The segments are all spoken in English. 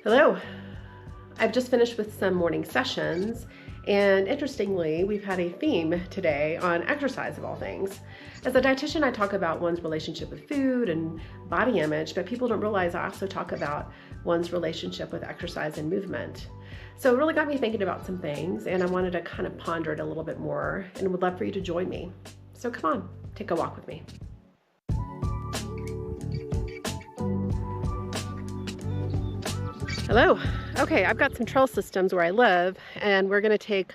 Hello. I've just finished with some morning sessions, and interestingly, we've had a theme today on exercise of all things. As a dietitian, I talk about one's relationship with food and body image, but people don't realize I also talk about one's relationship with exercise and movement. So it really got me thinking about some things, and I wanted to kind of ponder it a little bit more and would love for you to join me. So come on, take a walk with me. Hello. Okay, I've got some trail systems where I live, and we're going to take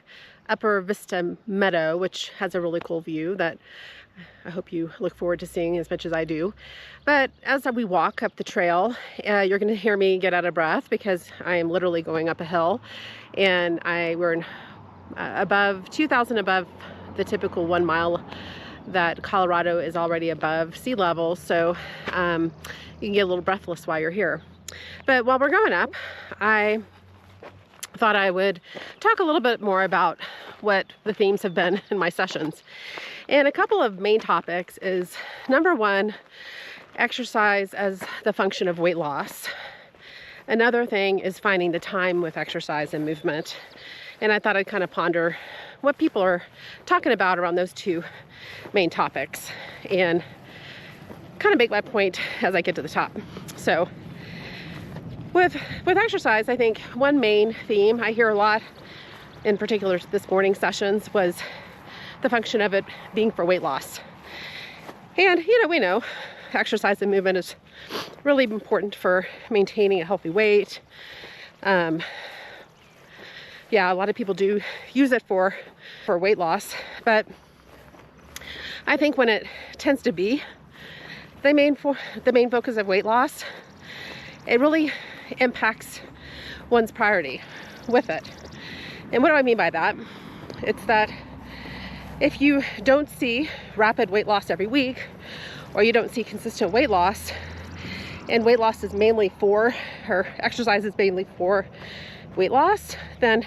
Upper Vista Meadow, which has a really cool view that I hope you look forward to seeing as much as I do. But as we walk up the trail, you're going to hear me get out of breath because I am literally going up a hill, and we're above 2,000 above the typical 1 mile that Colorado is already above sea level, so you can get a little breathless while you're here. But while we're going up, I thought I would talk a little bit more about what the themes have been in my sessions. And a couple of main topics is, number one, exercise as the function of weight loss. Another thing is finding the time with exercise and movement. And I thought I'd kind of ponder what people are talking about around those two main topics and kind of make my point as I get to the top. So with exercise, I think one main theme I hear a lot, in particular this morning sessions, was the function of it being for weight loss. And we know exercise and movement is really important for maintaining a healthy weight. Yeah, a lot of people do use it for weight loss, but I think when it tends to be the main focus of weight loss, it really impacts one's priority with it. And what do I mean by that? It's that if you don't see rapid weight loss every week, or you don't see consistent weight loss, and weight loss is mainly for, or exercise is mainly for weight loss, then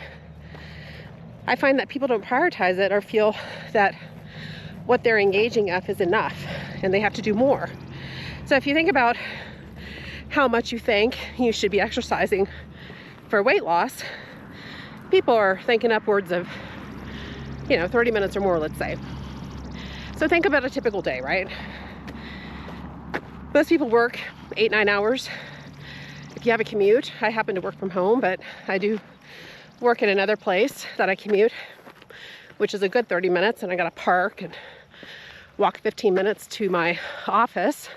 I find that people don't prioritize it or feel that what they're engaging of is enough and they have to do more. So if you think about how much you think you should be exercising for weight loss, people are thinking upwards of 30 minutes or more, let's say. So think about a typical day, right? Most people work 8-9 hours. If you have a commute, I happen to work from home, but I do work in another place that I commute, which is a good 30 minutes, and I gotta park and walk 15 minutes to my office,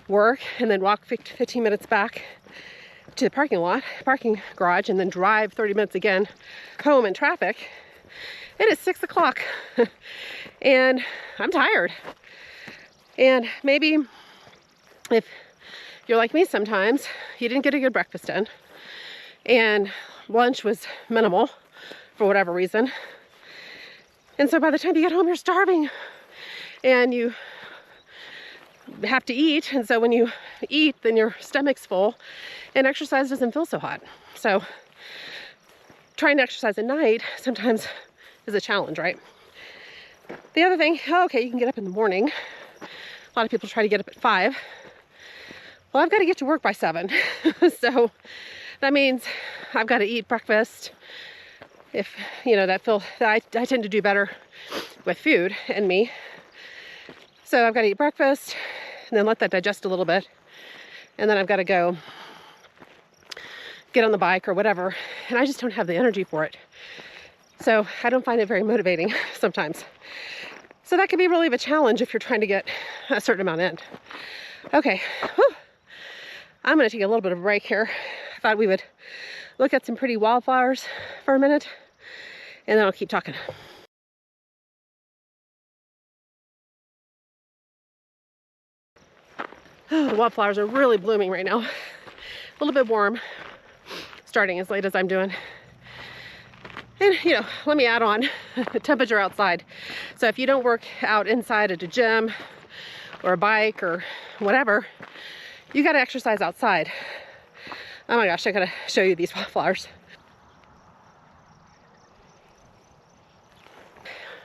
work, and then walk 15 minutes back to the parking garage, and then drive 30 minutes again home in traffic. It is 6 o'clock and I'm tired. And maybe if you're like me sometimes, you didn't get a good breakfast in and lunch was minimal for whatever reason. And so by the time you get home, you're starving and you have to eat, and so when you eat, then your stomach's full and exercise doesn't feel so hot. So trying to exercise at night sometimes is a challenge, right? The other thing, okay, you can get up in the morning. A lot of people try to get up at 5. Well, I've got to get to work by 7. So that means I've got to eat breakfast. If I tend to do better with food and me. So I've got to eat breakfast and then let that digest a little bit. And then I've got to go get on the bike or whatever. And I just don't have the energy for it. So I don't find it very motivating sometimes. So that can be really of a challenge if you're trying to get a certain amount in. Okay, whew. I'm going to take a little bit of a break here. I thought we would look at some pretty wildflowers for a minute, and then I'll keep talking. Oh, the wildflowers are really blooming right now. A little bit warm, starting as late as I'm doing. And let me add on the temperature outside. So if you don't work out inside at a gym or a bike or whatever, you got to exercise outside. Oh my gosh, I gotta show you these wildflowers.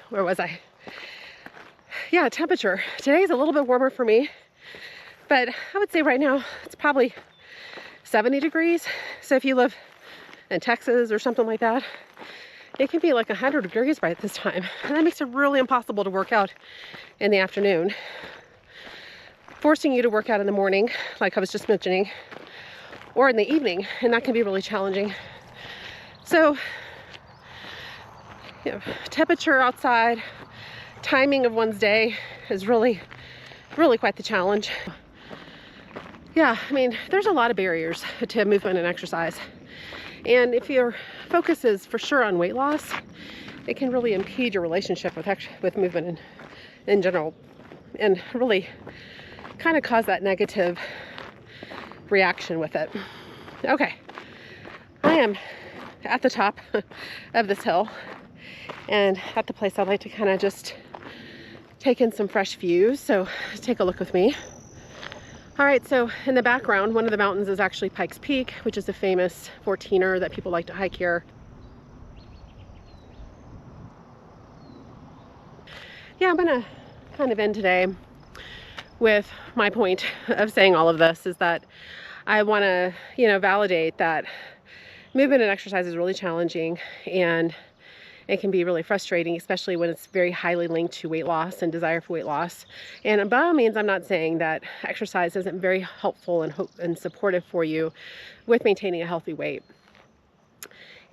Where was I? Yeah, temperature. Today's a little bit warmer for me, but I would say right now it's probably 70 degrees. So if you live in Texas or something like that, it can be like 100 degrees by this time. And that makes it really impossible to work out in the afternoon. Forcing you to work out in the morning, like I was just mentioning, or in the evening, and that can be really challenging. So, you know, temperature outside, timing of one's day is really quite the challenge. Yeah, I mean, there's a lot of barriers to movement and exercise. And if your focus is for sure on weight loss, it can really impede your relationship with movement in general, and really kind of cause that negative reaction with it. Okay, I am at the top of this hill and at the place I'd like to kind of just take in some fresh views. So take a look with me. All right, so in the background, one of the mountains is actually Pikes Peak, which is a famous 14er that people like to hike here. Yeah, I'm gonna kind of end today with my point of saying all of this is that I want to, validate that movement and exercise is really challenging, and it can be really frustrating, especially when it's very highly linked to weight loss and desire for weight loss. And by all means, I'm not saying that exercise isn't very helpful and supportive for you with maintaining a healthy weight.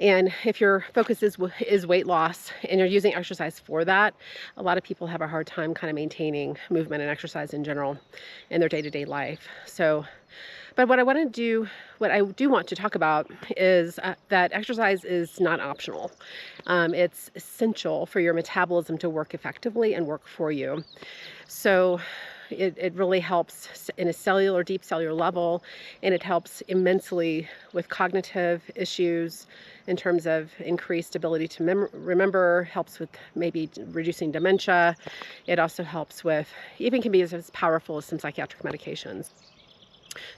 And if your focus is weight loss and you're using exercise for that, a lot of people have a hard time kind of maintaining movement and exercise in general in their day-to-day life. So, but what I do want to talk about is that exercise is not optional. It's essential for your metabolism to work effectively and work for you. So it really helps in a deep cellular level, and it helps immensely with cognitive issues in terms of increased ability to remember, helps with maybe reducing dementia. It also helps with, even can be as powerful as some psychiatric medications.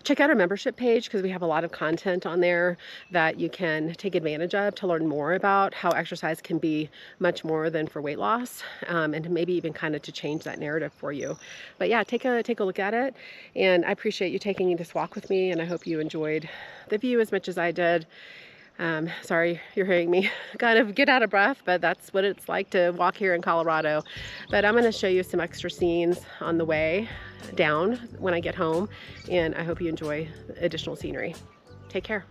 Check out our membership page because we have a lot of content on there that you can take advantage of to learn more about how exercise can be much more than for weight loss, and maybe even kind of to change that narrative for you. But yeah, take a look at it, and I appreciate you taking this walk with me, and I hope you enjoyed the view as much as I did. Sorry you're hearing me kind of get out of breath, but that's what it's like to walk here in Colorado. But I'm going to show you some extra scenes on the way down when I get home, and I hope you enjoy additional scenery. Take care.